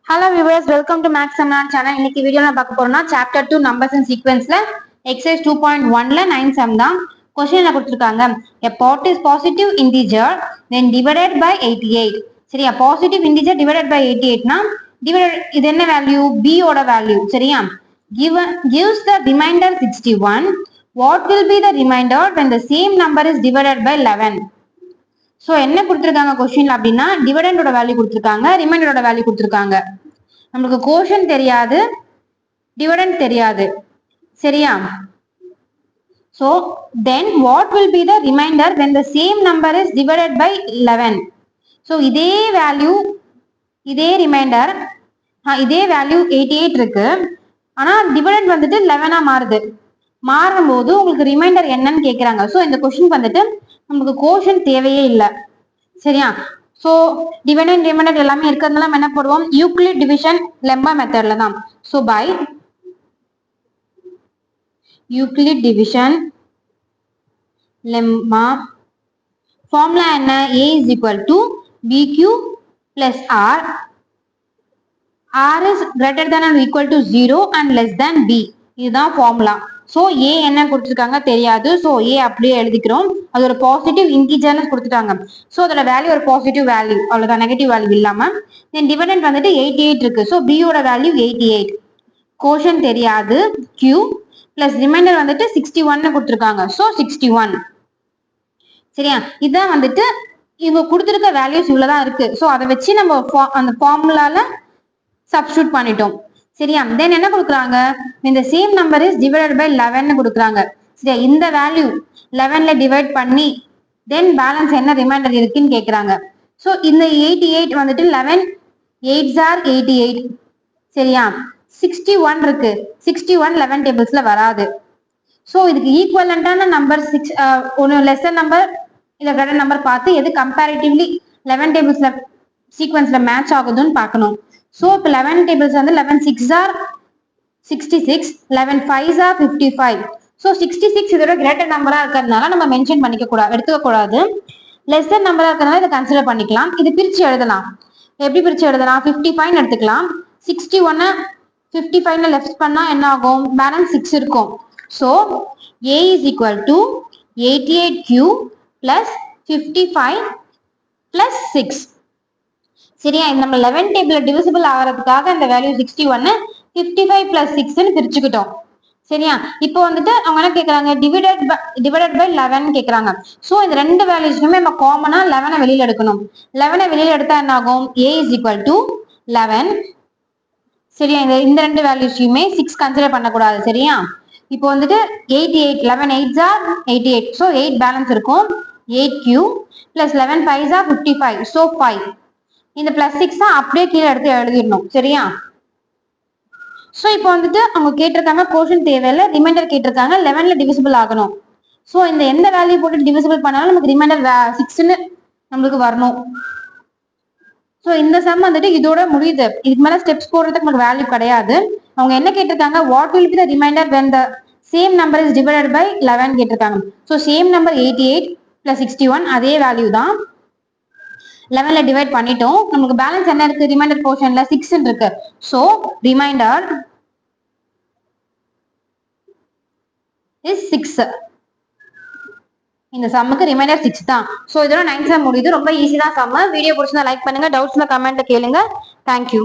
Hello viewers, welcome to Max Samran channel. இன்னைக்கு வீடியோல பார்க்க போறோம்னா chapter 2 numbers and sequenceல exercise 2.1ல 9 sum தான். क्वेश्चन என்ன கொடுத்திருக்காங்க? A positive integer then divided by 88. சரியா? Positive integer divided by 88 னா இது என்ன வேல்யூ? b ஓட வேல்யூ. சரியா? Gives the remainder 61. What will be the remainder when the same number is divided by 11? So என்ன கொடுத்துருக்காங்க கொஸ்டின்ல அப்படின்னா டிவிடெண்டோட வேல்யூ கொடுத்துருக்காங்க, ரிமைண்டரோட வேல்யூ கொடுத்துருக்காங்க. நம்மளுக்கு கோஷன் தெரியாது, டிவிடெண்ட் தெரியாது. சரியா? So then what will be the reminder when the same number is divided by 11? So இதே வேல்யூ, இதே ரிமைண்டர், இதே வேல்யூ 88 இருக்கு. ஆனா டிவிடெண்ட் வந்துட்டு 11ஆ மாறுது. மாறும்போது உங்களுக்கு ரிமைண்டர் என்னன்னு கேட்குறாங்க. ஸோ இந்த கொஸ்டின் வந்துட்டு நமக்கு கோஷன் தேவையே இல்லை. சரியா? ஸோ டிவிடெண்ட் ரிமைண்டர் எல்லாமே இருக்கிறதுனால நம்ம என்ன போடுவோம்? யூக்ளிட் டிவிஷன் லெம்மா மெத்தட்ல தான். So by Euclid division lemma formula என்ன? a is equal to bq plus r. r is greater than or equal to 0 and less than b. இதுதான் ஃபார்முலா. ஸோ ஏ என்ன கொடுத்துருக்காங்க தெரியாது. ஸோ ஏ அப்படியே எழுதிக்கிறோம். அது ஒரு பாசிட்டிவ் இன்டிஜர்னு கொடுத்துட்டாங்க. ஸோ அதோட வேல்யூ ஒரு பாசிட்டிவ் வேல்யூ, அவ்வளோதான், நெகட்டிவ் வேல்யூ இல்லாம. தென் டிவிடெண்ட் வந்துட்டு 88 இருக்கு. ஸோ பியோட வேல்யூ 88. கோஷன் தெரியாது q பிளஸ் ரிமைண்டர் வந்துட்டு 61 கொடுத்துருக்காங்க. ஸோ 61. சரியா? இதுதான் வந்துட்டு இவங்க கொடுத்துருக்க வேல்யூஸ் இவ்வளவுதான் இருக்கு. ஸோ அதை வச்சு நம்ம அந்த ஃபார்முலால சப்ஸ்டியூட் பண்ணிட்டோம். சரியா? தென் என்ன கொடுக்குறாங்க? இந்த same number is divided by 11 கொடுக்குறாங்க. சரியா? இந்த வேல்யூ 11ல டிவைட் பண்ணி தென் பேலன்ஸ் என்ன ரிமைண்டர் இருக்குன்னு கேட்குறாங்க. ஸோ இந்த 88 வந்துட்டு 11 8s are 88. சரியா? 61 இருக்கு. 61 11 டேபிள்ஸ்ல வராது. ஸோ இதுக்கு ஈக்குவலண்டான நம்பர் ஒன்று லெசன் நம்பர் இல்லை கிரேட்டர் நம்பர் பார்த்து எது கம்பேரிட்டிவ்லி 11 டேபிள்ஸ்ல சீக்வன்ஸ்ல மேட்ச் ஆகுதுன்னு பார்க்கணும். ஸோ இப்போ 11 டேபிள்ஸ் வந்து 11 6s are 66, 11 5s are 55. So 66 இதோட கிரேட்டர் நம்பரா இருக்கிறதுனால நம்ம மென்ஷன் பண்ணிக்க கூடாது, எடுத்துக்க கூடாது. லெஸ் நம்பரா இருக்கிறதுனால இதை கன்சிடர் பண்ணிக்கலாம். இது பிரிச்சு எழுதலாம். எப்படி பிரிச்சு எழுதலாம்? 55 எடுத்துக்கலாம். 61 55ல லெஃப்ட் பண்ணா என்ன ஆகும்? பேலன்ஸ் 6 இருக்கும். So a is equal to 88q plus 55 plus 6. சரியா? நம்ம 11 டேபிள் டிவிசிபிள் ஆகிறதுக்காக இந்த வேல்யூ 61 55 plus 6ன்னு பிரிச்சுக்கிட்டோம். சரியா? இப்போ வந்துட்டு அவங்க என்ன கேட்கறாங்க? டிவைடட் பை 11 கேட்கறாங்க. ஸோ இந்த ரெண்டு வேல்யூஸ்க்குமே நம்ம காமனா 11 வெளியில எடுக்கணும். 11 வெளியில எடுத்தா என்ன ஆகும்? a is equal to 11. சரியா? இந்த ரெண்டு வேல்யூஸ்க்குமே 6 கன்சிடர் பண்ணக்கூடாது. சரியா? இப்போ வந்துட்டு 88 11 8s are 88. ஸோ 8 பேலன்ஸ் இருக்கும். 8q plus 11 5s are 55. So 5. இந்த பிளஸ் 6 அப்படியே கீழே எடுத்து எழுதிடணும். சரியா? ஸோ இப்போ வந்துட்டு அவங்க கேட்டிருக்காங்க கோஷன் தேவையில்லை, ரிமைண்டர் கேட்டிருக்காங்க, 11ல டிவிசிபிள் ஆகணும். ஸோ இந்த எந்த வேல்யூ போட்டு டிவிசிபிள் பண்ணாலும் நமக்கு ரிமைண்டர் 6ன்னு நம்மளுக்கு வரணும். ஸோ இந்த சம் வந்துட்டு இதோட முடியுது. இதுக்கு மேலே ஸ்டெப்ஸ் போடுறதுக்கு நமக்கு வேல்யூ கிடையாது. அவங்க என்ன கேட்டிருக்காங்க? What will be the reminder when the same number is divided by 11 கேட்டிருக்காங்க. ஸோ சேம் நம்பர் 88 plus 61 அதே வேல்யூ தான். 11ல டிவைட் பண்ணிட்டோம். நமக்கு பேலன்ஸ் என்ன இருக்கு? ரிமைண்டர் போர்ஷன்ல 6 இருக்கு. So reminder is 6. இந்த சம்முக்கு ரிமைண்டர் 6 தான். சோ இதோட 9 சம் முடியுது. ரொம்ப ஈஸி தான் சம். வீடியோ பிடிச்சிருந்தா லைக் பண்ணுங்க, டவுட்ஸ்ல கமெண்ட்ல கேளுங்க. தேங்க்யூ.